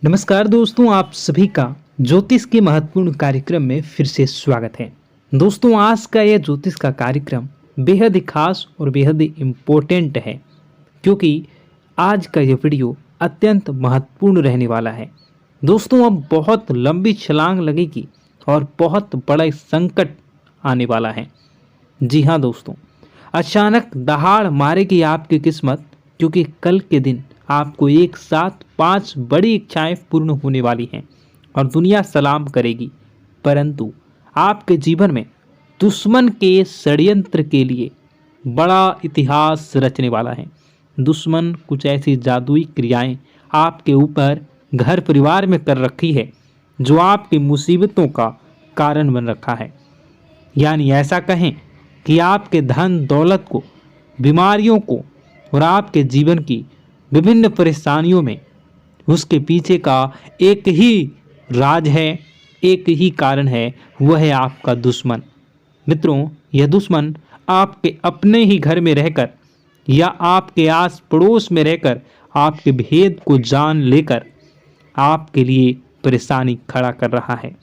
नमस्कार दोस्तों, आप सभी का ज्योतिष के महत्वपूर्ण कार्यक्रम में फिर से स्वागत है। दोस्तों, आज का यह ज्योतिष का कार्यक्रम बेहद ही खास और बेहद ही इम्पोर्टेंट है, क्योंकि आज का यह वीडियो अत्यंत महत्वपूर्ण रहने वाला है। दोस्तों, अब बहुत लंबी छलांग लगेगी और बहुत बड़ा संकट आने वाला है। जी हाँ दोस्तों, अचानक दहाड़ मारेगी आपकी किस्मत, क्योंकि कल के दिन आपको एक साथ 5 बड़ी इच्छाएं पूर्ण होने वाली हैं और दुनिया सलाम करेगी। परंतु आपके जीवन में दुश्मन के षड्यंत्र के लिए बड़ा इतिहास रचने वाला है। दुश्मन कुछ ऐसी जादुई क्रियाएं आपके ऊपर घर परिवार में कर रखी है, जो आपकी मुसीबतों का कारण बन रखा है। यानी ऐसा कहें कि आपके धन दौलत को, बीमारियों को और आपके जीवन की विभिन्न परेशानियों में उसके पीछे का एक ही राज है, एक ही कारण है, वह है आपका दुश्मन। मित्रों, यह दुश्मन आपके अपने ही घर में रहकर या आपके आस पड़ोस में रहकर आपके भेद को जान लेकर आपके लिए परेशानी खड़ा कर रहा है।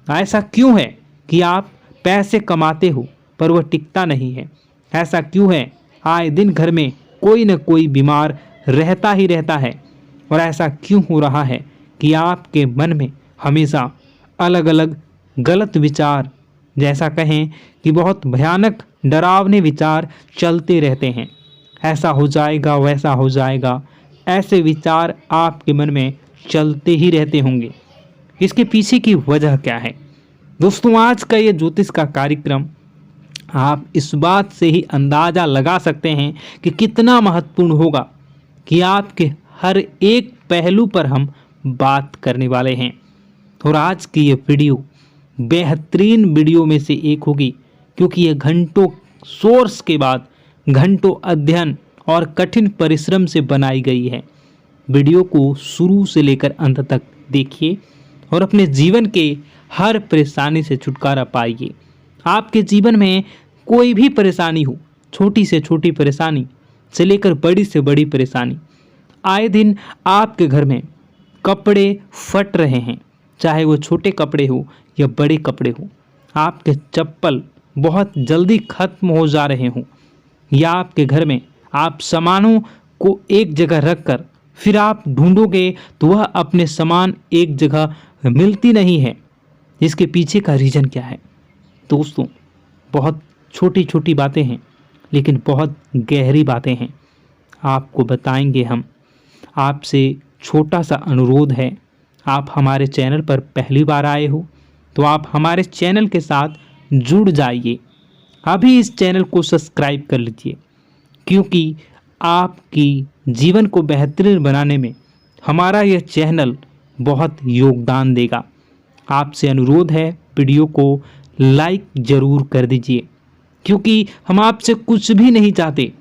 ऐसा क्यों है कि आप पैसे कमाते हो पर वह टिकता नहीं है? ऐसा क्यों है आए दिन घर में कोई न कोई बीमार रहता ही रहता है? और ऐसा क्यों हो रहा है कि आपके मन में हमेशा अलग अलग गलत विचार, जैसा कहें कि बहुत भयानक डरावने विचार चलते रहते हैं? ऐसा हो जाएगा, वैसा हो जाएगा, ऐसे विचार आपके मन में चलते ही रहते होंगे। इसके पीछे की वजह क्या है? दोस्तों, आज का ये ज्योतिष का कार्यक्रम आप इस बात से ही अंदाज़ा लगा सकते हैं कि कितना महत्वपूर्ण होगा, कि आपके हर एक पहलू पर हम बात करने वाले हैं। और आज की ये वीडियो बेहतरीन वीडियो में से एक होगी, क्योंकि ये घंटों सोर्स के बाद घंटों अध्ययन और कठिन परिश्रम से बनाई गई है। वीडियो को शुरू से लेकर अंत तक देखिए और अपने जीवन के हर परेशानी से छुटकारा पाइए। आपके जीवन में कोई भी परेशानी हो, छोटी से छोटी परेशानी से लेकर बड़ी से बड़ी परेशानी, आए दिन आपके घर में कपड़े फट रहे हैं, चाहे वो छोटे कपड़े हो या बड़े कपड़े हो। आपके चप्पल बहुत जल्दी खत्म हो जा रहे हों, या आपके घर में आप सामानों को एक जगह रखकर फिर आप ढूंढोगे तो वह अपने सामान एक जगह मिलती नहीं है। इसके पीछे का रीज़न क्या है? दोस्तों, बहुत छोटी छोटी बातें हैं, लेकिन बहुत गहरी बातें हैं। आपको बताएंगे हम। आपसे छोटा सा अनुरोध है, आप हमारे चैनल पर पहली बार आए हो तो आप हमारे चैनल के साथ जुड़ जाइए। अभी इस चैनल को सब्सक्राइब कर लीजिए, क्योंकि आपकी जीवन को बेहतरीन बनाने में हमारा यह चैनल बहुत योगदान देगा। आपसे अनुरोध है, वीडियो को लाइक ज़रूर कर दीजिए, क्योंकि हम आपसे कुछ भी नहीं चाहते।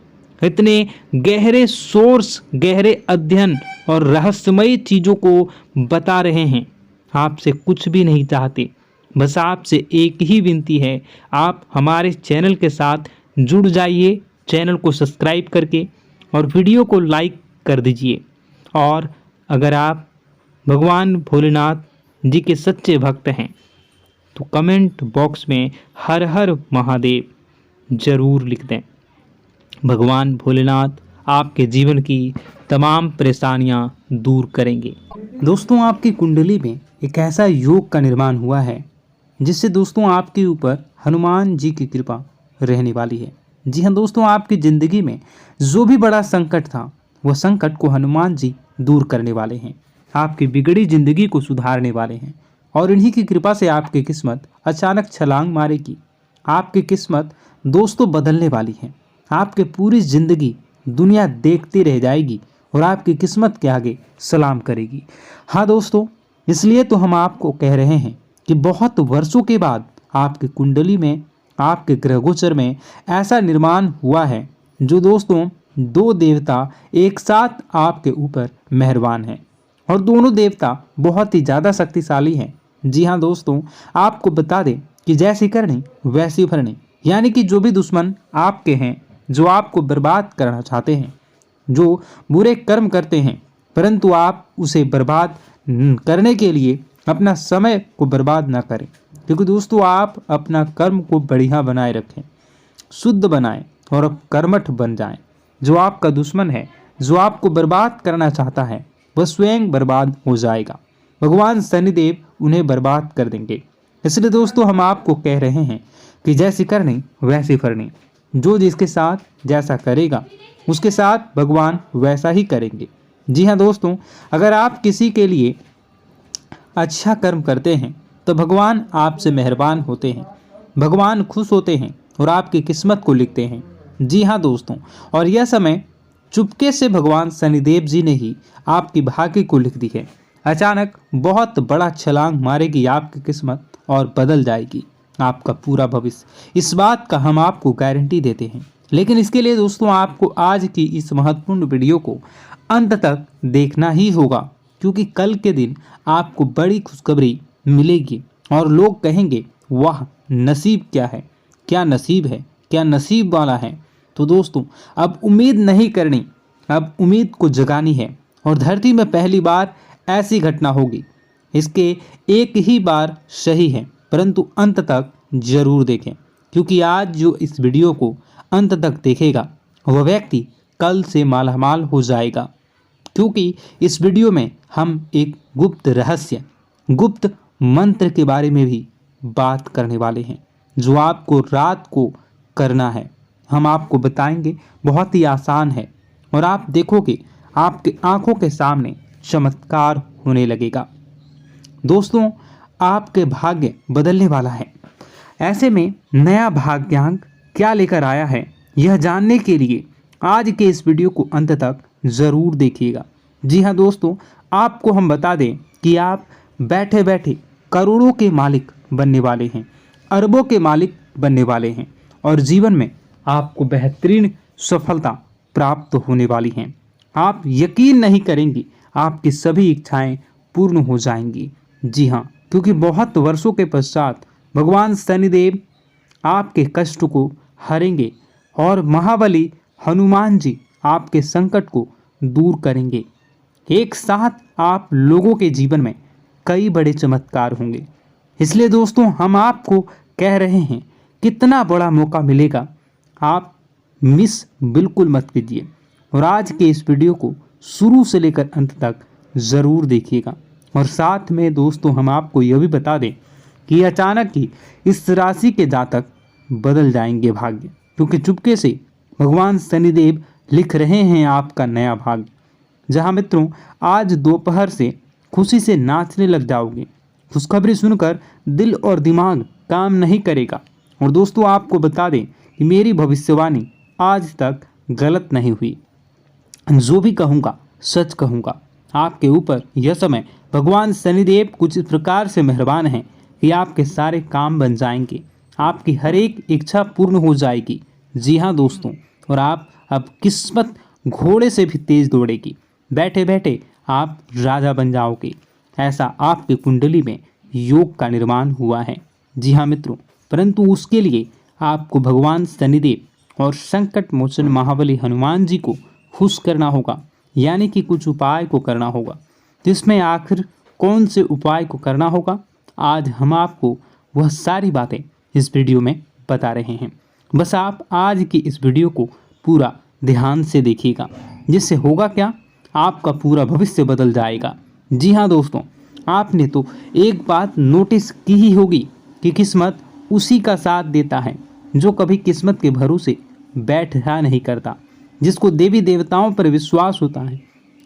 इतने गहरे सोर्स, गहरे अध्ययन और रहस्यमय चीज़ों को बता रहे हैं, आपसे कुछ भी नहीं चाहते। बस आपसे एक ही विनती है, आप हमारे चैनल के साथ जुड़ जाइए, चैनल को सब्सक्राइब करके, और वीडियो को लाइक कर दीजिए। और अगर आप भगवान भोलेनाथ जी के सच्चे भक्त हैं तो कमेंट बॉक्स में हर हर महादेव ज़रूर लिख दें। भगवान भोलेनाथ आपके जीवन की तमाम परेशानियां दूर करेंगे। दोस्तों, आपकी कुंडली में एक ऐसा योग का निर्माण हुआ है, जिससे दोस्तों आपके ऊपर हनुमान जी की कृपा रहने वाली है। जी हाँ दोस्तों, आपकी ज़िंदगी में जो भी बड़ा संकट था, वह संकट को हनुमान जी दूर करने वाले हैं, आपकी बिगड़ी ज़िंदगी को सुधारने वाले हैं। और इन्हीं की कृपा से आपकी किस्मत अचानक छलांग मारेगी। आपकी किस्मत दोस्तों बदलने वाली है। आपके पूरी ज़िंदगी दुनिया देखती रह जाएगी और आपकी किस्मत के आगे सलाम करेगी। हाँ दोस्तों, इसलिए तो हम आपको कह रहे हैं कि बहुत वर्षों के बाद आपकी कुंडली में, आपके ग्रहगोचर में ऐसा निर्माण हुआ है, जो दोस्तों 2 देवता एक साथ आपके ऊपर मेहरबान हैं, और दोनों देवता बहुत ही ज़्यादा शक्तिशाली हैं। जी हाँ दोस्तों, आपको बता दें कि जैसी करनी वैसी भरनी, यानी कि जो भी दुश्मन आपके हैं, जो आपको बर्बाद करना चाहते हैं, जो बुरे कर्म करते हैं, परंतु आप उसे बर्बाद करने के लिए अपना समय को बर्बाद ना करें, क्योंकि दोस्तों आप अपना कर्म को बढ़िया बनाए रखें, शुद्ध बनाएं और अब कर्मठ बन जाएं। जो आपका दुश्मन है, जो आपको बर्बाद करना चाहता है, वह स्वयं बर्बाद हो जाएगा। भगवान शनिदेव उन्हें बर्बाद कर देंगे। इसलिए दोस्तों हम आपको कह रहे हैं कि जैसी करनी वैसी फरनी। जो जिसके साथ जैसा करेगा उसके साथ भगवान वैसा ही करेंगे। जी हाँ दोस्तों, अगर आप किसी के लिए अच्छा कर्म करते हैं तो भगवान आपसे मेहरबान होते हैं, भगवान खुश होते हैं और आपकी किस्मत को लिखते हैं। जी हाँ दोस्तों, और यह समय चुपके से भगवान शनिदेव जी ने ही आपकी भाग्य को लिख दी है। अचानक बहुत बड़ा छलांग मारेगी आपकी किस्मत और बदल जाएगी आपका पूरा भविष्य। इस बात का हम आपको गारंटी देते हैं। लेकिन इसके लिए दोस्तों आपको आज की इस महत्वपूर्ण वीडियो को अंत तक देखना ही होगा, क्योंकि कल के दिन आपको बड़ी खुशखबरी मिलेगी और लोग कहेंगे वाह नसीब क्या है, क्या नसीब है, क्या नसीब वाला है। तो दोस्तों अब उम्मीद नहीं करनी, अब उम्मीद को जगानी है। और धरती में पहली बार ऐसी घटना होगी। इसके एक ही बार सही है, परंतु अंत तक जरूर देखें, क्योंकि आज जो इस वीडियो को अंत तक देखेगा वह व्यक्ति कल से मालामाल हो जाएगा। क्योंकि इस वीडियो में हम एक गुप्त रहस्य, गुप्त मंत्र के बारे में भी बात करने वाले हैं, जो आपको रात को करना है। हम आपको बताएंगे, बहुत ही आसान है और आप देखोगे आपके आंखों के सामने चमत्कार होने लगेगा। दोस्तों आपके भाग्य बदलने वाला है। ऐसे में नया भाग्यांक क्या लेकर आया है, यह जानने के लिए आज के इस वीडियो को अंत तक ज़रूर देखिएगा। जी हाँ दोस्तों, आपको हम बता दें कि आप बैठे बैठे करोड़ों के मालिक बनने वाले हैं, अरबों के मालिक बनने वाले हैं और जीवन में आपको बेहतरीन सफलता प्राप्त होने वाली हैं। आप यकीन नहीं करेंगे, आपकी सभी इच्छाएं पूर्ण हो जाएंगी। जी हाँ, क्योंकि बहुत वर्षों के पश्चात भगवान शनिदेव आपके कष्ट को हरेंगे और महाबली हनुमान जी आपके संकट को दूर करेंगे। एक साथ आप लोगों के जीवन में कई बड़े चमत्कार होंगे। इसलिए दोस्तों हम आपको कह रहे हैं, कितना बड़ा मौका मिलेगा, आप मिस बिल्कुल मत कीजिए और आज के इस वीडियो को शुरू से लेकर अंत तक ज़रूर देखिएगा। और साथ में दोस्तों हम आपको यह भी बता दें कि अचानक ही इस राशि के जातक बदल जाएंगे भाग्य, क्योंकि चुपके से भगवान शनिदेव लिख रहे हैं आपका नया भाग्य। जहां मित्रों आज दोपहर से खुशी से नाचने लग जाओगे। खुशखबरी सुनकर दिल और दिमाग काम नहीं करेगा। और दोस्तों आपको बता दें कि मेरी भविष्यवाणी आज तक गलत नहीं हुई। जो भी कहूँगा सच कहूँगा। आपके ऊपर यह समय भगवान शनिदेव कुछ इस प्रकार से मेहरबान हैं कि आपके सारे काम बन जाएंगे, आपकी हर एक इच्छा पूर्ण हो जाएगी। जी हाँ दोस्तों, और आप अब किस्मत घोड़े से भी तेज दौड़ेगी। बैठे बैठे आप राजा बन जाओगे, ऐसा आपकी कुंडली में योग का निर्माण हुआ है। जी हाँ मित्रों, परंतु उसके लिए आपको भगवान शनिदेव और संकट मोचन महाबली हनुमान जी को खुश करना होगा, यानी कि कुछ उपाय को करना होगा। तो इसमें आखिर कौन से उपाय को करना होगा, आज हम आपको वह सारी बातें इस वीडियो में बता रहे हैं। बस आप आज की इस वीडियो को पूरा ध्यान से देखिएगा, जिससे होगा क्या, आपका पूरा भविष्य बदल जाएगा। जी हाँ दोस्तों, आपने तो एक बात नोटिस की ही होगी कि किस्मत उसी का साथ देता है जो कभी किस्मत के भरोसे बैठा नहीं करता, जिसको देवी देवताओं पर विश्वास होता है,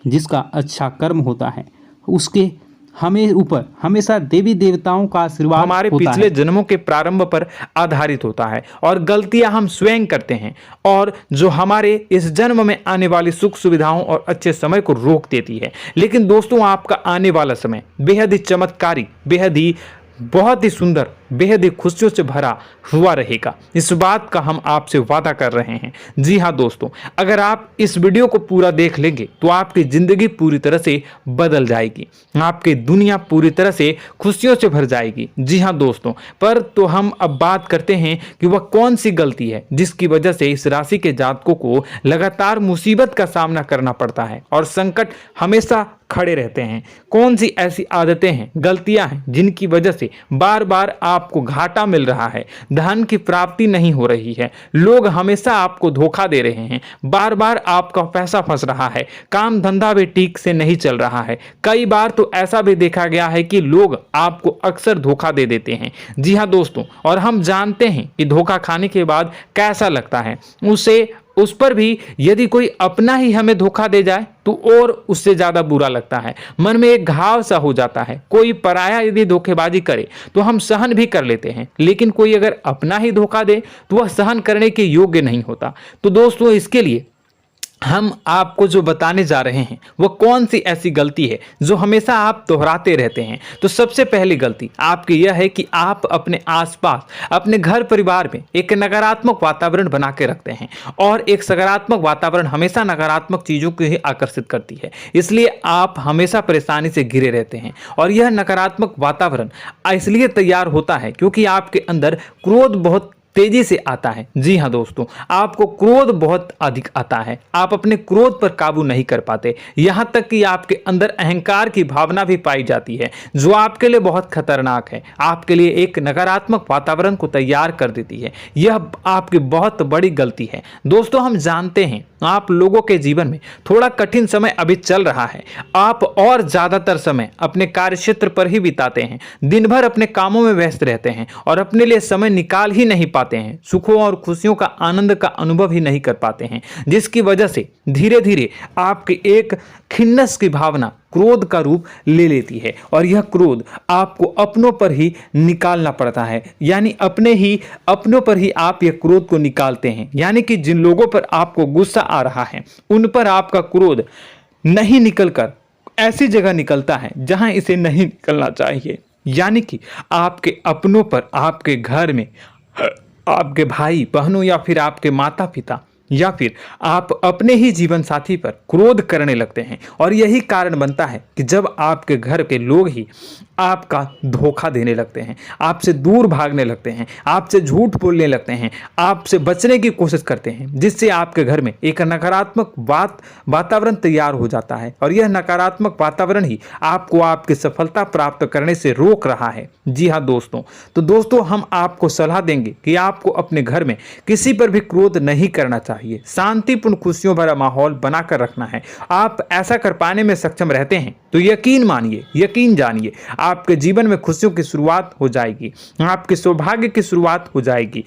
जिसका अच्छा कर्म होता है, उसके हमें ऊपर हमेशा देवी देवताओं का आशीर्वाद हमारे पिछले जन्मों के प्रारंभ पर आधारित होता है और गलतियां हम स्वयं करते हैं, और जो हमारे इस जन्म में आने वाली सुख सुविधाओं और अच्छे समय को रोक देती है। लेकिन दोस्तों आपका आने वाला समय बेहद ही चमत्कारी, बेहद ही बहुत ही सुंदर, बेहद ही खुशियों से भरा हुआ रहेगा। इस बात का हम आपसे वादा कर रहे हैं। जी हाँ दोस्तों, अगर आप इस वीडियो को पूरा देख लेंगे तो आपकी ज़िंदगी पूरी तरह से बदल जाएगी, आपकी दुनिया पूरी तरह से खुशियों से भर जाएगी। जी हाँ दोस्तों, पर तो हम अब बात करते हैं कि वह कौन सी गलती है जिसकी वजह से इस राशि के जातकों को लगातार मुसीबत का सामना करना पड़ता है और संकट हमेशा खड़े रहते हैं। कौन सी ऐसी आदतें हैं, गलतियां हैं जिनकी वजह से बार बार आपको घाटा मिल रहा है, धन की प्राप्ति नहीं हो रही है, लोग हमेशा आपको धोखा दे रहे हैं, बार बार आपका पैसा फंस रहा है, काम धंधा भी ठीक से नहीं चल रहा है। कई बार तो ऐसा भी देखा गया है कि लोग आपको अक्सर धोखा दे देते हैं। जी हाँ दोस्तों, और हम जानते हैं कि धोखा खाने के बाद कैसा लगता है। उस पर भी यदि कोई अपना ही हमें धोखा दे जाए तो और उससे ज्यादा बुरा लगता है, मन में एक घाव सा हो जाता है। कोई पराया यदि धोखेबाजी करे तो हम सहन भी कर लेते हैं, लेकिन कोई अगर अपना ही धोखा दे तो वह सहन करने के योग्य नहीं होता। तो दोस्तों, इसके लिए हम आपको जो बताने जा रहे हैं वो कौन सी ऐसी गलती है जो हमेशा आप दोहराते रहते हैं। तो सबसे पहली गलती आपकी यह है कि आप अपने आसपास, अपने घर परिवार में एक नकारात्मक वातावरण बना के रखते हैं, और एक सकारात्मक वातावरण हमेशा नकारात्मक चीज़ों को ही आकर्षित करती है। इसलिए आप हमेशा परेशानी से घिरे रहते हैं, और यह नकारात्मक वातावरण इसलिए तैयार होता है क्योंकि आपके अंदर क्रोध बहुत तेजी से आता है। जी हाँ दोस्तों, आपको क्रोध बहुत अधिक आता है, आप अपने क्रोध पर काबू नहीं कर पाते, यहाँ तक कि आपके अंदर अहंकार की भावना भी पाई जाती है जो आपके लिए बहुत खतरनाक है, आपके लिए एक नकारात्मक वातावरण को तैयार कर देती है। यह आपकी बहुत बड़ी गलती है। दोस्तों, हम जानते हैं आप लोगों के जीवन में थोड़ा कठिन समय अभी चल रहा है, आप और ज़्यादातर समय अपने कार्यक्षेत्र पर ही बिताते हैं, दिन भर अपने कामों में व्यस्त रहते हैं और अपने लिए समय निकाल ही नहीं पाते हैं, सुखों और खुशियों का आनंद का अनुभव ही नहीं कर पाते हैं, जिसकी वजह से धीरे धीरे आपकी एक खिन्नस की भावना क्रोध का रूप ले लेती है, और यह क्रोध आपको अपनों पर ही निकालना पड़ता है। यानी अपनों पर ही आप यह क्रोध को निकालते हैं। यानी कि जिन लोगों पर आपको गुस्सा आ रहा है उन पर आपका क्रोध नहीं निकलकर ऐसी जगह निकलता है जहां इसे नहीं निकलना चाहिए। यानी कि आपके अपनों पर, आपके घर में आपके भाई बहनों या फिर आपके माता पिता या फिर आप अपने ही जीवन साथी पर क्रोध करने लगते हैं, और यही कारण बनता है कि जब आपके घर के लोग ही आपका धोखा देने लगते हैं, आपसे दूर भागने लगते हैं, आपसे झूठ बोलने लगते हैं, आपसे बचने की कोशिश करते हैं, जिससे आपके घर में एक नकारात्मक वातावरण तैयार हो जाता है, और यह नकारात्मक वातावरण ही आपको आपकी सफलता प्राप्त करने से रोक रहा है। जी हाँ दोस्तों, तो दोस्तों, हम आपको सलाह देंगे कि आपको अपने घर में किसी पर भी क्रोध नहीं करना चाहिए, शांतिपूर्ण खुशियों भरा माहौल बनाकर रखना है। आप ऐसा कर पाने में सक्षम रहते हैं तो यकीन मानिए, यकीन जानिए, आपके जीवन में खुशियों की शुरुआत हो जाएगी, आपके सौभाग्य की शुरुआत हो जाएगी।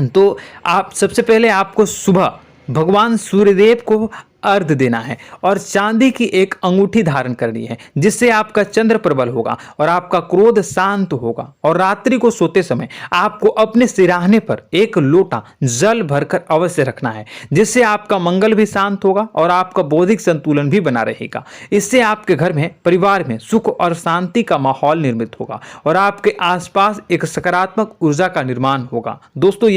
तो आप सबसे पहले आपको सुबह भगवान सूर्यदेव को अर्घ देना है और चांदी की एक अंगूठी धारण करनी है, जिससे आपका चंद्र प्रबल होगा और आपका क्रोध शांत होगा। और रात्रि को सोते समय आपको अपने सिरहाने पर एक लोटा जल भरकर अवश्य रखना है, जिससे आपका मंगल भी शांत होगा और आपका बौद्धिक संतुलन भी बना रहेगा। इससे आपके घर में, परिवार में सुख और शांति का माहौल निर्मित होगा और आपके आसपास एक सकारात्मक ऊर्जा का निर्माण होगा। दोस्तों,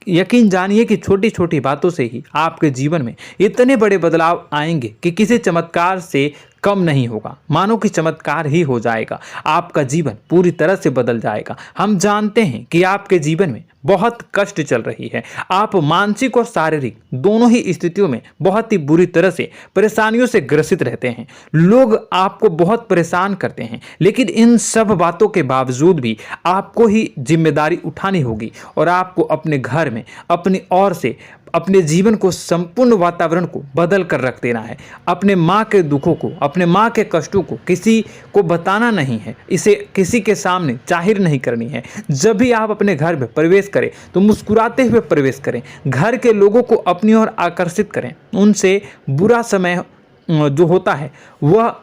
यकीन जानिए कि छोटी छोटी बातों से ही आपके जीवन में इतने बड़े बदलाव आएंगे कि किसी चमत्कार से कम नहीं होगा, मानो कि चमत्कार ही हो जाएगा। आपका जीवन पूरी तरह से बदल जाएगा। हम जानते हैं कि आपके जीवन में बहुत कष्ट चल रही है, आप मानसिक और शारीरिक दोनों ही स्थितियों में बहुत ही बुरी तरह से परेशानियों से ग्रसित रहते हैं। लोग आपको बहुत परेशान करते हैं, लेकिन इन सब बातों के बावजूद भी आपको ही जिम्मेदारी उठानी होगी और आपको अपने घर में अपनी ओर से अपने जीवन को, संपूर्ण वातावरण को बदल कर रख देना है। अपने माँ के दुखों को, अपने माँ के कष्टों को किसी को बताना नहीं है, इसे किसी के सामने जाहिर नहीं करनी है। जब भी आप अपने घर में प्रवेश करें तो मुस्कुराते हुए प्रवेश करें, घर के लोगों को अपनी ओर आकर्षित करें, उनसे बुरा समय जो होता है वह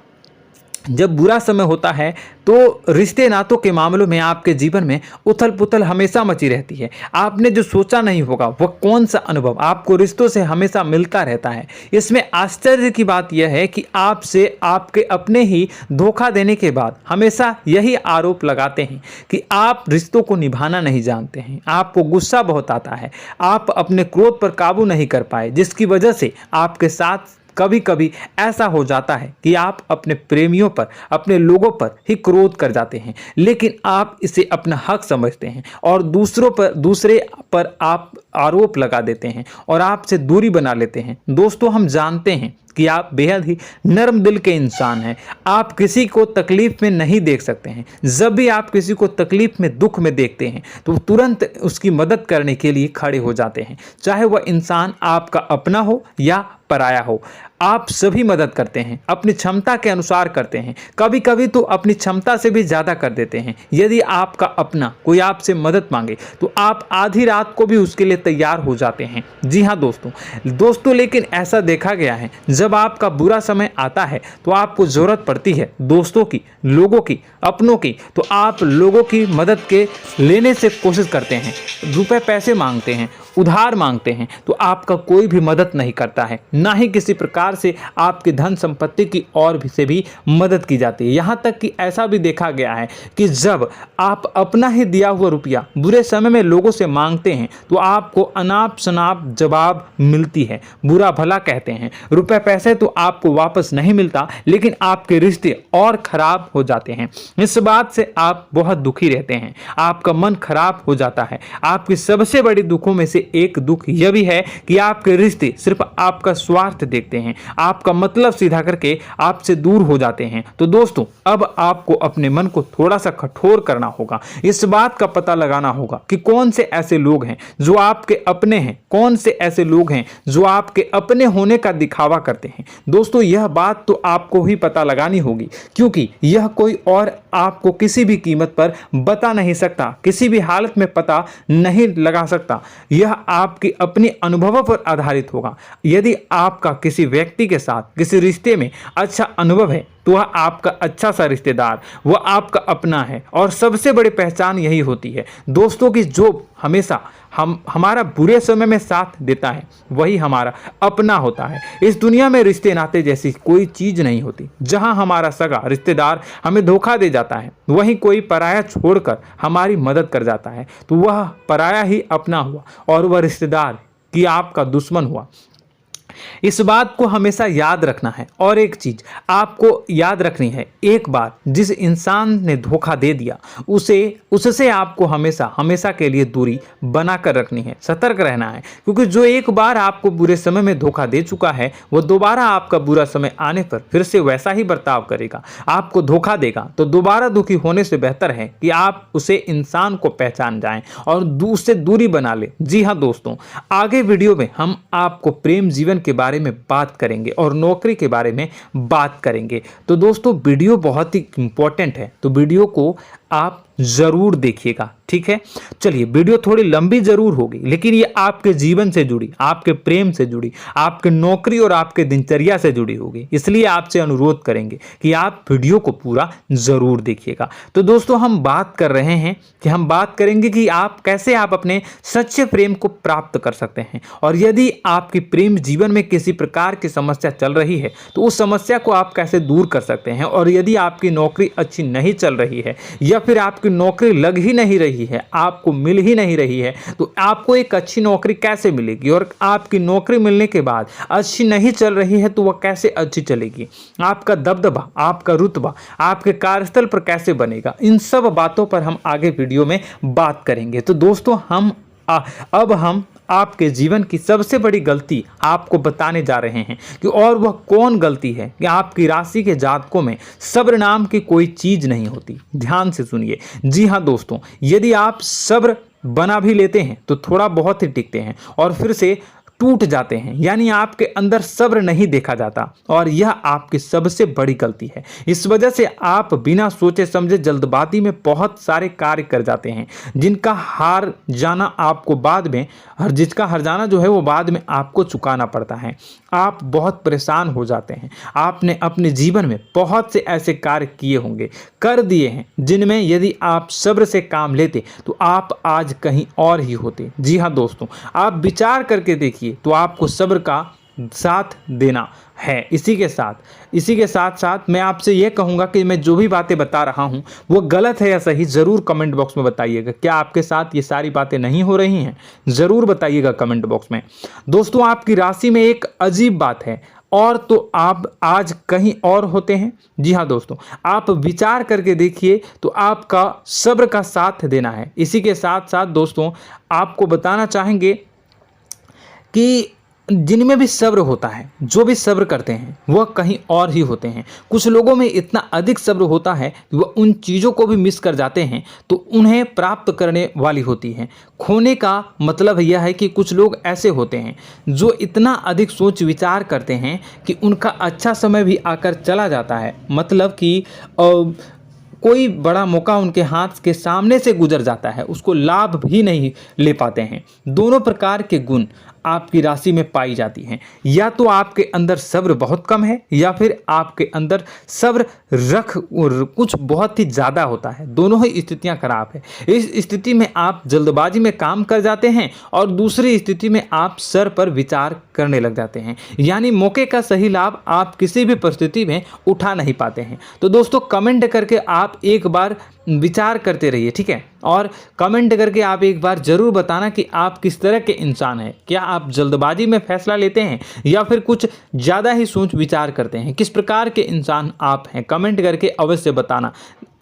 जब बुरा समय होता है तो रिश्ते नातों के मामलों में आपके जीवन में उथल पुथल हमेशा मची रहती है। आपने जो सोचा नहीं होगा वह कौन सा अनुभव आपको रिश्तों से हमेशा मिलता रहता है। इसमें आश्चर्य की बात यह है कि आपसे आपके अपने ही धोखा देने के बाद हमेशा यही आरोप लगाते हैं कि आप रिश्तों को निभाना नहीं जानते हैं, आपको गुस्सा बहुत आता है, आप अपने क्रोध पर काबू नहीं कर पाए, जिसकी वजह से आपके साथ कभी कभी ऐसा हो जाता है कि आप अपने प्रेमियों पर, अपने लोगों पर ही क्रोध कर जाते हैं, लेकिन आप इसे अपना हक समझते हैं और दूसरे पर आप आरोप लगा देते हैं और आपसे दूरी बना लेते हैं। दोस्तों, हम जानते हैं कि आप बेहद ही नर्म दिल के इंसान हैं। आप किसी को तकलीफ में नहीं देख सकते हैं। जब भी आप किसी को तकलीफ में, दुख में देखते हैं तो तुरंत उसकी मदद करने के लिए खड़े हो जाते हैं, चाहे वह इंसान आपका अपना हो या पराया हो। आप सभी मदद करते हैं, अपनी क्षमता के अनुसार करते हैं, कभी कभी तो अपनी क्षमता से भी ज़्यादा कर देते हैं। यदि आपका अपना कोई आपसे मदद मांगे तो आप आधी रात को भी उसके लिए तैयार हो जाते हैं। जी हाँ दोस्तों, लेकिन ऐसा देखा गया है जब आपका बुरा समय आता है तो आपको ज़रूरत पड़ती है दोस्तों की, लोगों की, अपनों की, तो आप लोगों की मदद के लेने से कोशिश करते हैं, रुपए पैसे मांगते हैं, उधार मांगते हैं, तो आपका कोई भी मदद नहीं करता है, ना ही किसी प्रकार से आपकी धन संपत्ति की और भी से भी मदद की जाती है। यहाँ तक कि ऐसा भी देखा गया है कि जब आप अपना ही दिया हुआ रुपया बुरे समय में लोगों से मांगते हैं तो आपको अनाप शनाप जवाब मिलती है, बुरा भला कहते हैं। रुपए पैसे तो आपको वापस नहीं मिलता, लेकिन आपके रिश्ते और खराब हो जाते हैं। इस बात से आप बहुत दुखी रहते हैं, आपका मन खराब हो जाता है। आपकी सबसे बड़ी दुखों में से एक दुख यह भी है कि आपके रिश्ते सिर्फ आपका स्वार्थ देखते हैं, आपका मतलब सीधा करके आपसे दूर हो जाते हैं। तो दोस्तों, अब आपको अपने मन को थोड़ा सा कठोर करना होगा, इस बात का पता लगाना होगा कि कौन से ऐसे लोग हैं जो आपके अपने हैं, कौन से ऐसे लोग हैं जो आपके अपने होने का दिखावा करते हैं। दोस्तों, यह बात तो आपको ही पता लगानी होगी, क्योंकि यह कोई और आपको किसी भी कीमत पर बता नहीं सकता, किसी भी हालत में पता नहीं लगा सकता। यह आपकी अपनी अनुभवों पर आधारित होगा। यदि आपका किसी व्यक्ति के साथ किसी रिश्ते में अच्छा अनुभव है तो वह आपका अच्छा सा रिश्तेदार, वह आपका अपना है, और सबसे बड़ी पहचान यही होती है दोस्तों की जो हमेशा हमारा बुरे समय में साथ देता है वही हमारा अपना होता है। इस दुनिया में रिश्ते नाते जैसी कोई चीज़ नहीं होती। जहां हमारा सगा रिश्तेदार हमें धोखा दे जाता है, वहीं कोई पराया छोड़कर हमारी मदद कर जाता है तो वह पराया ही अपना हुआ और वह रिश्तेदार कि आपका दुश्मन हुआ। इस बात को हमेशा याद रखना है। और एक चीज आपको याद रखनी है, एक बार जिस इंसान ने धोखा दे दिया उससे आपको हमेशा के लिए दूरी बनाकर रखनी है, सतर्क रहना है, क्योंकि जो एक बार आपको बुरे समय में धोखा दे चुका है वो दोबारा आपका बुरा समय आने पर फिर से वैसा ही बर्ताव करेगा, आपको धोखा देगा। तो दोबारा दुखी होने से बेहतर है कि आप उसे इंसान को पहचान जाएं और उससे दूरी बना ले। जी हाँ दोस्तों, आगे वीडियो में हम आपको प्रेम जीवन के बारे में बात करेंगे और नौकरी के बारे में बात करेंगे। तो दोस्तों, वीडियो बहुत ही इंपॉर्टेंट है, तो वीडियो को आप जरूर देखिएगा, ठीक है। चलिए, वीडियो थोड़ी लंबी जरूर होगी, लेकिन ये आपके जीवन से जुड़ी, आपके प्रेम से जुड़ी, आपके नौकरी और आपके दिनचर्या से जुड़ी होगी, इसलिए आपसे अनुरोध करेंगे कि आप वीडियो को पूरा जरूर देखिएगा। तो दोस्तों, हम बात कर रहे हैं कि हम बात करेंगे कि आप कैसे अपने सच्चे प्रेम को प्राप्त कर सकते हैं, और यदि आपकी प्रेम जीवन में किसी प्रकार की समस्या चल रही है तो उस समस्या को आप कैसे दूर कर सकते हैं, और यदि आपकी नौकरी अच्छी नहीं चल रही है या फिर आपकी नौकरी लग ही नहीं रही है, आपको मिल ही नहीं रही है, तो आपको एक अच्छी नौकरी कैसे मिलेगी, और आपकी नौकरी मिलने के बाद अच्छी नहीं चल रही है तो वह कैसे अच्छी चलेगी, आपका दबदबा, आपका रुतबा आपके कार्यस्थल पर कैसे बनेगा, इन सब बातों पर हम आगे वीडियो में बात करेंगे। तो दोस्तों, अब हम आपके जीवन की सबसे बड़ी गलती आपको बताने जा रहे हैं कि और वह कौन गलती है कि आपकी राशि के जातकों में सब्र नाम की कोई चीज नहीं होती। ध्यान से सुनिए। जी हाँ दोस्तों, यदि आप सब्र बना भी लेते हैं तो थोड़ा बहुत ही टिकते हैं और फिर से टूट जाते हैं, यानी आपके अंदर सब्र नहीं देखा जाता और यह आपकी सबसे बड़ी गलती है। इस वजह से आप बिना सोचे समझे जल्दबाजी में बहुत सारे कार्य कर जाते हैं जिसका हार जाना जो है वो बाद में आपको चुकाना पड़ता है। आप बहुत परेशान हो जाते हैं। आपने अपने जीवन में बहुत से ऐसे कार्य किए होंगे, कर दिए हैं, जिनमें यदि आप सब्र से काम लेते तो आप आज कहीं और ही होते। जी हाँ दोस्तों, आप विचार करके देखिए तो आपको सब्र का साथ देना है। इसी के साथ साथ मैं आपसे यह कहूँगा कि मैं जो भी बातें बता रहा हूँ वो गलत है या सही, ज़रूर कमेंट बॉक्स में बताइएगा। क्या आपके साथ ये सारी बातें नहीं हो रही हैं? ज़रूर बताइएगा कमेंट बॉक्स में। दोस्तों, आपकी राशि में एक अजीब बात है, और तो आप आज कहीं और होते हैं। जी हाँ दोस्तों, आप विचार करके देखिए तो आपका सब्र का साथ देना है। इसी के साथ साथ दोस्तों, आपको बताना चाहेंगे कि जिनमें भी सब्र होता है, जो भी सब्र करते हैं, वह कहीं और ही होते हैं। कुछ लोगों में इतना अधिक सब्र होता है कि वह उन चीज़ों को भी मिस कर जाते हैं तो उन्हें प्राप्त करने वाली होती हैं। खोने का मतलब यह है कि कुछ लोग ऐसे होते हैं जो इतना अधिक सोच विचार करते हैं कि उनका अच्छा समय भी आकर चला जाता है। मतलब कि कोई बड़ा मौका उनके हाथ के सामने से गुजर जाता है, उसको लाभ भी नहीं ले पाते हैं। दोनों प्रकार के गुण आपकी राशि में पाई जाती हैं। या तो आपके अंदर सब्र बहुत कम है या फिर आपके अंदर सब्र कुछ बहुत ही ज़्यादा होता है। दोनों ही स्थितियां खराब है। इस स्थिति में आप जल्दबाजी में काम कर जाते हैं और दूसरी स्थिति में आप सर पर विचार करने लग जाते हैं, यानी मौके का सही लाभ आप किसी भी परिस्थिति में उठा नहीं पाते हैं। तो दोस्तों, कमेंट करके आप एक बार विचार करते रहिए, ठीक है? और कमेंट करके आप एक बार ज़रूर बताना कि आप किस तरह के इंसान हैं। क्या आप जल्दबाजी में फैसला लेते हैं या फिर कुछ ज़्यादा ही सोच विचार करते हैं? किस प्रकार के इंसान आप हैं, कमेंट करके अवश्य बताना।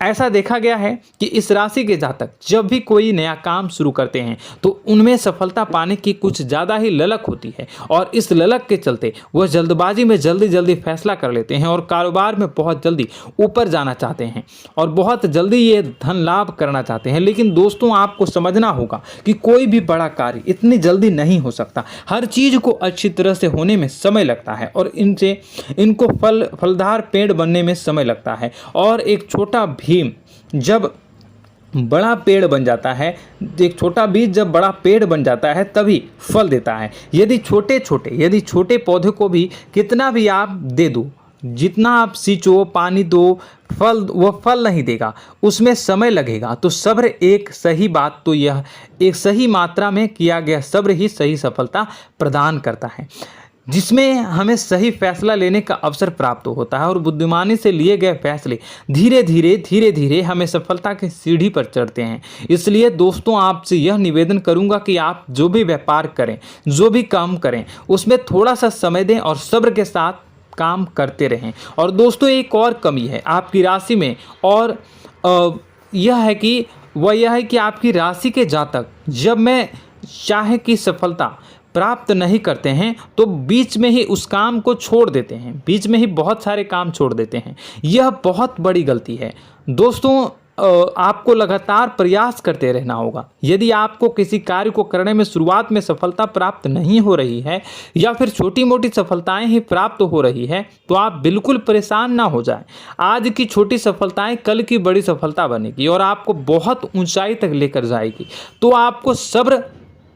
ऐसा देखा गया है कि इस राशि के जातक जब भी कोई नया काम शुरू करते हैं तो उनमें सफलता पाने की कुछ ज़्यादा ही ललक होती है और इस ललक के चलते वह जल्दबाजी में जल्दी फैसला कर लेते हैं और कारोबार में बहुत जल्दी ऊपर जाना चाहते हैं और बहुत जल्दी ये धन लाभ करना चाहते हैं। लेकिन दोस्तों, आपको समझना होगा कि कोई भी बड़ा कार्य इतनी जल्दी नहीं हो सकता। हर चीज़ को अच्छी तरह से होने में समय लगता है और इनको फलदार पेड़ बनने में समय लगता है। और एक छोटा भीम जब बड़ा पेड़ बन जाता है, एक छोटा बीज जब बड़ा पेड़ बन जाता है तभी फल देता है। यदि छोटे पौधे को भी कितना भी आप दे दो, जितना आप सींचो, पानी दो, वह फल नहीं देगा, उसमें समय लगेगा। तो सब्र एक सही बात, तो यह एक सही मात्रा में किया गया सब्र ही सही सफलता प्रदान करता है, जिसमें हमें सही फैसला लेने का अवसर प्राप्त होता है और बुद्धिमानी से लिए गए फैसले धीरे धीरे हमें सफलता की सीढ़ी पर चढ़ते हैं। इसलिए दोस्तों, आपसे यह निवेदन करूंगा कि आप जो भी व्यापार करें, जो भी काम करें, उसमें थोड़ा सा समय दें और सब्र के साथ काम करते रहें। और दोस्तों, एक और कमी है आपकी राशि में, और यह है कि आपकी राशि के जातक जब में चाहे की सफलता प्राप्त नहीं करते हैं तो बीच में ही उस काम को छोड़ देते हैं, बीच में ही बहुत सारे काम छोड़ देते हैं। यह बहुत बड़ी गलती है दोस्तों। आपको लगातार प्रयास करते रहना होगा। यदि आपको किसी कार्य को करने में शुरुआत में सफलता प्राप्त नहीं हो रही है या फिर छोटी मोटी सफलताएं ही प्राप्त हो रही है तो आप बिल्कुल परेशान ना हो जाएं। आज की छोटी सफलताएं कल की बड़ी सफलता बनेगी और आपको बहुत ऊंचाई तक लेकर जाएगी। तो आपको सब्र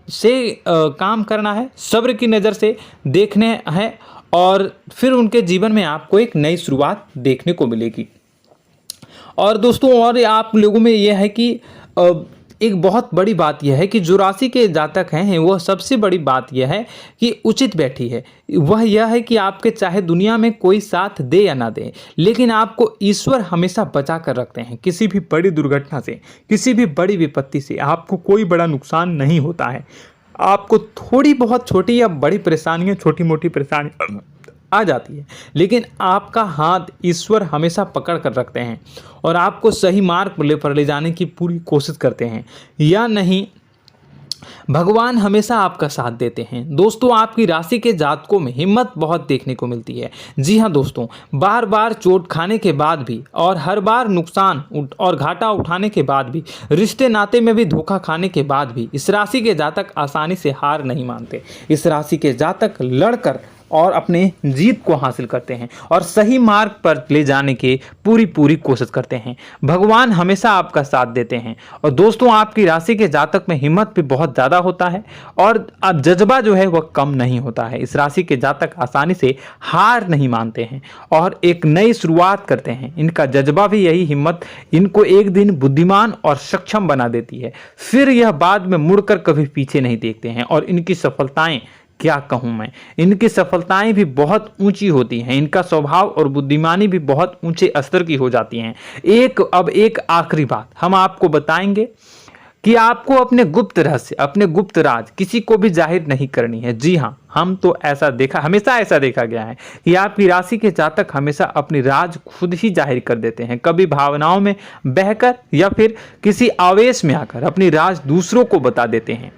से काम करना है, सब्र की नज़र से देखने हैं और फिर उनके जीवन में आपको एक नई शुरुआत देखने को मिलेगी। और दोस्तों, और आप लोगों में यह है कि एक बहुत बड़ी बात यह है कि जो राशि के जातक हैं वह सबसे बड़ी बात यह है कि उचित बैठी है। वह यह है कि आपके चाहे दुनिया में कोई साथ दे या ना दे, लेकिन आपको ईश्वर हमेशा बचा कर रखते हैं। किसी भी बड़ी दुर्घटना से, किसी भी बड़ी विपत्ति से आपको कोई बड़ा नुकसान नहीं होता है। आपको थोड़ी बहुत छोटी या बड़ी परेशानियां, छोटी मोटी परेशानी आ जाती है, लेकिन आपका हाथ ईश्वर हमेशा पकड़ कर रखते हैं और आपको सही मार्ग पर ले जाने की पूरी कोशिश करते हैं। या नहीं भगवान हमेशा आपका साथ देते हैं। दोस्तों, आपकी राशि के जातकों में हिम्मत बहुत देखने को मिलती है। जी हाँ दोस्तों, बार बार चोट खाने के बाद भी और हर बार नुकसान और घाटा उठाने के बाद भी, रिश्ते नाते में भी धोखा खाने के बाद भी इस राशि के जातक आसानी से हार नहीं मानते। इस राशि के जातक लड़कर और अपने जीत को हासिल करते हैं और सही मार्ग पर ले जाने की पूरी कोशिश करते हैं। भगवान हमेशा आपका साथ देते हैं। और दोस्तों, आपकी राशि के जातक में हिम्मत भी बहुत ज़्यादा होता है और अब जज्बा जो है वह कम नहीं होता है। इस राशि के जातक आसानी से हार नहीं मानते हैं और एक नई शुरुआत करते हैं। इनका जज्बा भी यही हिम्मत इनको एक दिन बुद्धिमान और सक्षम बना देती है। फिर यह बाद में मुड़कर कभी पीछे नहीं देखते हैं और इनकी सफलताएं, क्या कहूं मैं, इनकी सफलताएं भी बहुत ऊंची होती हैं। इनका स्वभाव और बुद्धिमानी भी बहुत ऊंचे स्तर की हो जाती हैं। अब एक आखिरी बात हम आपको बताएंगे कि आपको अपने गुप्त रहस्य, अपने गुप्त राज किसी को भी जाहिर नहीं करनी है। जी हाँ, हम तो हमेशा ऐसा देखा गया है कि आपकी राशि के जातक हमेशा अपनी राज खुद ही जाहिर कर देते हैं। कभी भावनाओं में बहकर या फिर किसी आवेश में आकर अपनी राज दूसरों को बता देते हैं,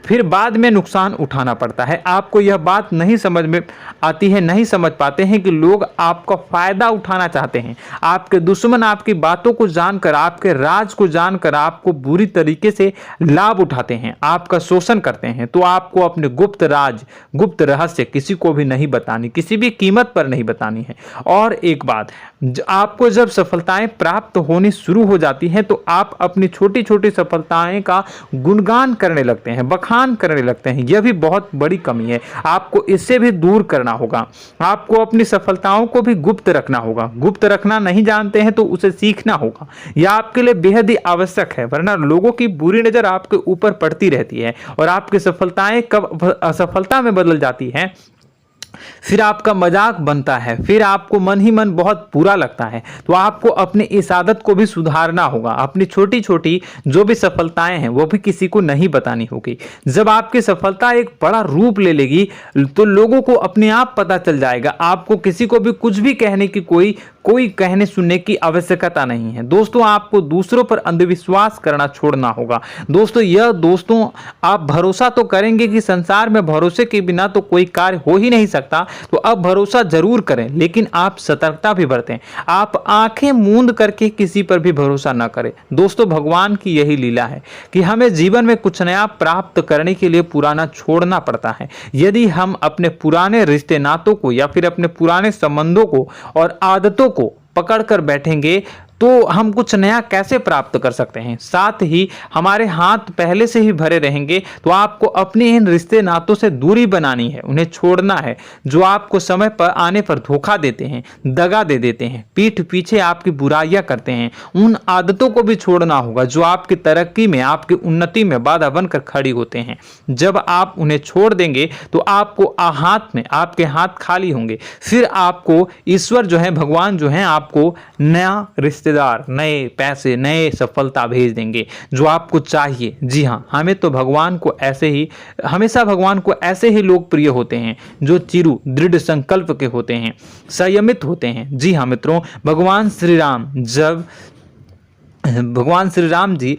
फिर बाद में नुकसान उठाना पड़ता है। आपको यह बात नहीं समझ में आती है, नहीं समझ पाते हैं कि लोग आपका फायदा उठाना चाहते हैं। आपके दुश्मन आपकी बातों को जानकर, आपके राज को जानकर आपको बुरी तरीके से लाभ उठाते हैं, आपका शोषण करते हैं। तो आपको अपने गुप्त राज, गुप्त रहस्य किसी को भी नहीं बतानी, किसी भी कीमत पर नहीं बतानी है। और एक बात, आपको जब सफलताएं प्राप्त होनी शुरू हो जाती हैं तो आप अपनी छोटी छोटी सफलताएं का गुणगान करने लगते हैं, बखान करने लगते हैं। यह भी बहुत बड़ी कमी है, आपको इससे भी दूर करना होगा। आपको अपनी सफलताओं को भी गुप्त रखना होगा। गुप्त रखना नहीं जानते हैं तो उसे सीखना होगा। यह आपके लिए बेहद ही आवश्यक है, वरना लोगों की बुरी नजर आपके ऊपर पड़ती रहती है और आपकी सफलताएं कब असफलता में बदल जाती हैं, फिर आपका मजाक बनता है, फिर आपको मन ही मन बहुत बुरा लगता है। तो आपको अपनी इस आदत को भी सुधारना होगा। अपनी छोटी छोटी जो भी सफलताएं हैं वो भी किसी को नहीं बतानी होगी। जब आपकी सफलता एक बड़ा रूप ले लेगी तो लोगों को अपने आप पता चल जाएगा। आपको किसी को भी कुछ भी कहने की कोई कहने सुनने की आवश्यकता नहीं है। दोस्तों, आपको दूसरों पर अंधविश्वास करना छोड़ना होगा। दोस्तों आप भरोसा तो करेंगे कि संसार में भरोसे के बिना तो कोई कार्य हो ही नहीं सकता, तो अब भरोसा जरूर करें, लेकिन आप सतर्कता भी बरतें। आप आंखें मूंद करके किसी पर भी भरोसा ना करें। दोस्तों, भगवान की यही लीला है कि हमें जीवन में कुछ नया प्राप्त करने के लिए पुराना छोड़ना पड़ता है। यदि हम अपने पुराने रिश्ते नातों को या फिर अपने पुराने संबंधों को और आदतों को पकड़ कर बैठेंगे तो हम कुछ नया कैसे प्राप्त कर सकते हैं। साथ ही हमारे हाथ पहले से ही भरे रहेंगे। तो आपको अपने इन रिश्ते नातों से दूरी बनानी है, उन्हें छोड़ना है जो आपको समय पर आने पर धोखा देते हैं, दगा दे देते हैं, पीठ पीछे आपकी बुराइयां करते हैं। उन आदतों को भी छोड़ना होगा जो आपकी तरक्की में, आपकी उन्नति में बाधा बनकर खड़ी होते हैं। जब आप उन्हें छोड़ देंगे तो आपको आपके हाथ खाली होंगे। फिर आपको ईश्वर जो है, भगवान जो है, आपको नया रिश्तेदार, नए पैसे, नए सफलता भेज देंगे जो आपको चाहिए। जी हाँ, हमेशा भगवान को ऐसे ही लोग प्रिय होते हैं जो चिरु दृढ़ संकल्प के होते हैं, संयमित होते हैं। जी हाँ मित्रों, भगवान श्री राम जी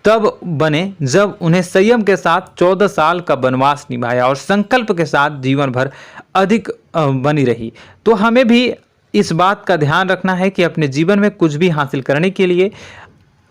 तब बने जब उन्हें संयम के साथ 14 साल का वनवास निभाया और संकल्प के साथ जीवन भर अधिक बनी रही। तो हमें भी इस बात का ध्यान रखना है कि अपने जीवन में कुछ भी हासिल करने के लिए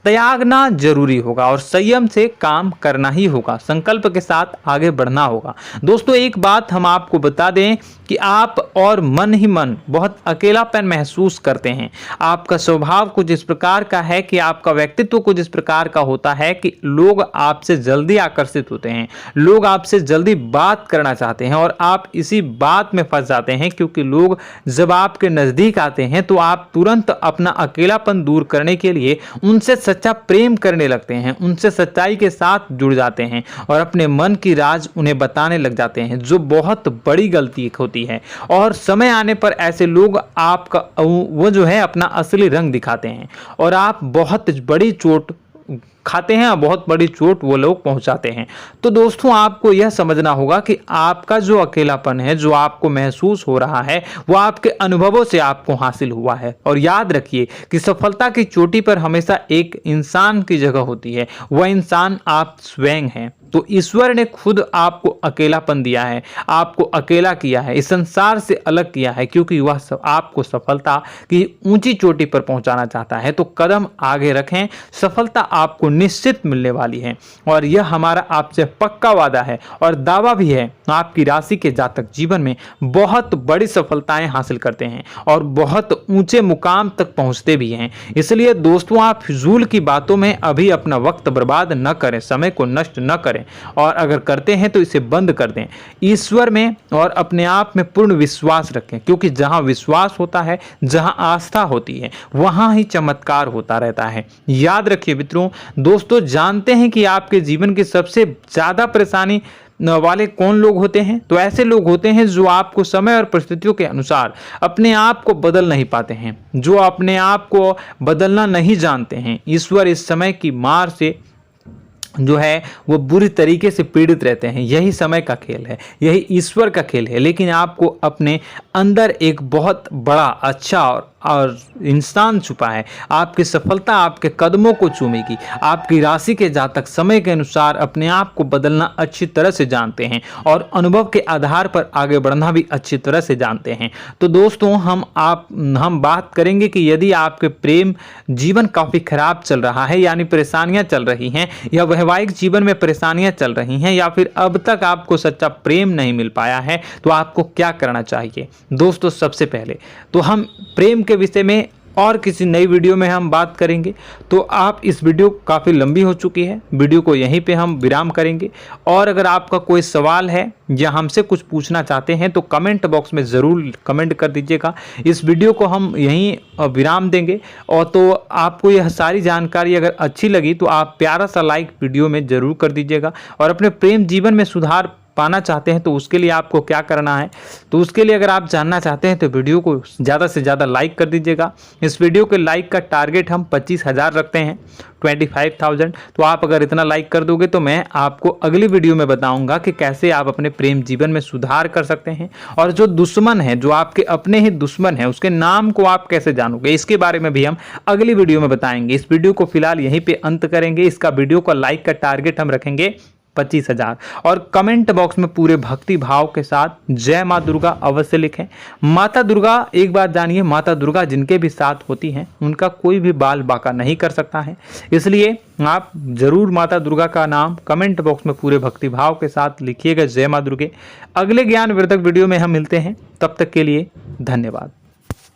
त्यागना जरूरी होगा और संयम से काम करना ही होगा, संकल्प के साथ आगे बढ़ना होगा। दोस्तों, एक बात हम आपको बता दें कि आप और मन ही मन बहुत अकेलापन महसूस करते हैं। आपका स्वभाव कुछ इस प्रकार का है कि आपका व्यक्तित्व कुछ इस प्रकार का होता है कि लोग आपसे जल्दी आकर्षित होते हैं, लोग आपसे जल्दी बात करना चाहते हैं और आप इसी बात में फंस जाते हैं, क्योंकि लोग जब आपके नजदीक आते हैं तो आप तुरंत अपना अकेलापन दूर करने के लिए उनसे सच्चा प्रेम करने लगते हैं, उनसे सच्चाई के साथ जुड़ जाते हैं और अपने मन की राज उन्हें बताने लग जाते हैं, जो बहुत बड़ी गलती होती है। और समय आने पर ऐसे लोग आपका वो जो है अपना असली रंग दिखाते हैं और आप बहुत बड़ी चोट खाते हैं और बहुत बड़ी चोट वो लोग पहुंचाते हैं। तो दोस्तों, आपको यह समझना होगा कि आपका जो अकेलापन है, जो आपको महसूस हो रहा है, वो आपके अनुभवों से आपको हासिल हुआ है। और याद रखिए कि सफलता की चोटी पर हमेशा एक इंसान की जगह होती है, वह इंसान आप स्वयं हैं। तो ईश्वर ने खुद आपको अकेलापन दिया है, आपको अकेला किया है, इस संसार से अलग किया है, क्योंकि वह आपको सफलता की ऊंची चोटी पर पहुंचाना चाहता है। तो कदम आगे रखें, सफलता आपको निश्चित मिलने वाली है और यह हमारा आपसे पक्का वादा है और दावा भी है। आपकी राशि के जातक जीवन में बहुत बड़ी सफलताएं हासिल करते हैं और बहुत ऊंचे मुकाम तक पहुंचते भी हैं। इसलिए दोस्तों, आप फिजूल की बातों में अभी अपना वक्त बर्बाद न करें, समय को नष्ट न करें, और अगर करते हैं तो इसे बंद कर दें। ईश्वर में और अपने आप में पूर्ण विश्वास रखें, क्योंकि जहां विश्वास होता है, जहां आस्था होती है, वहां ही चमत्कार होता रहता है। याद रखिए मित्रों, दोस्तों, जानते हैं कि आपके जीवन की सबसे ज्यादा परेशानी वाले कौन लोग होते हैं? तो ऐसे लोग होते हैं जो आपको समय और परिस्थितियों के अनुसार अपने आप को बदल नहीं पाते हैं, जो अपने आप को बदलना नहीं जानते हैं। ईश्वर इस समय की मार से जो है वो बुरी तरीके से पीड़ित रहते हैं। यही समय का खेल है, यही ईश्वर का खेल है। लेकिन आपको अपने अंदर एक बहुत बड़ा अच्छा और इंसान छुपा है। आपकी सफलता आपके कदमों को चूमेगी। आपकी राशि के जातक समय के अनुसार अपने आप को बदलना अच्छी तरह से जानते हैं और अनुभव के आधार पर आगे बढ़ना भी अच्छी तरह से जानते हैं। तो दोस्तों, हम बात करेंगे कि यदि आपके प्रेम जीवन काफी खराब चल रहा है, यानी परेशानियां चल रही हैं, या वैवाहिक जीवन में परेशानियां चल रही हैं, या फिर अब तक आपको सच्चा प्रेम नहीं मिल पाया है, तो आपको क्या करना चाहिए? दोस्तों, सबसे पहले तो हम प्रेम के विषय में और किसी नई वीडियो में हम बात करेंगे। तो आप इस वीडियो काफ़ी लंबी हो चुकी है, वीडियो को यहीं पे हम विराम करेंगे। और अगर आपका कोई सवाल है या हमसे कुछ पूछना चाहते हैं तो कमेंट बॉक्स में ज़रूर कमेंट कर दीजिएगा। इस वीडियो को हम यहीं विराम देंगे। और तो आपको यह सारी जानकारी अगर अच्छी लगी तो आप प्यारा सा लाइक वीडियो में ज़रूर कर दीजिएगा। और अपने प्रेम जीवन में सुधार पाना चाहते हैं तो उसके लिए आपको क्या करना है, तो उसके लिए अगर आप जानना चाहते हैं तो वीडियो को ज़्यादा से ज़्यादा लाइक कर दीजिएगा। इस वीडियो के लाइक का टारगेट हम 25,000 रखते हैं, 25,000। तो आप अगर इतना लाइक कर दोगे तो मैं आपको अगली वीडियो में बताऊंगा कि कैसे आप अपने प्रेम जीवन में सुधार कर सकते हैं। और जो दुश्मन है, जो आपके अपने ही दुश्मन है, उसके नाम को आप कैसे जानोगे, इसके बारे में भी हम अगली वीडियो में बताएंगे। इस वीडियो को फिलहाल यहीं पे अंत करेंगे। इसका वीडियो का लाइक का टारगेट हम रखेंगे 25,000। और कमेंट बॉक्स में पूरे भक्ति भाव के साथ जय माँ दुर्गा अवश्य लिखें। माता दुर्गा, एक बात जानिए, माता दुर्गा जिनके भी साथ होती हैं उनका कोई भी बाल बाका नहीं कर सकता है। इसलिए आप जरूर माता दुर्गा का नाम कमेंट बॉक्स में पूरे भक्ति भाव के साथ लिखिएगा, जय माँ दुर्गे। अगले ज्ञानवर्धक वीडियो में हम मिलते हैं, तब तक के लिए धन्यवाद।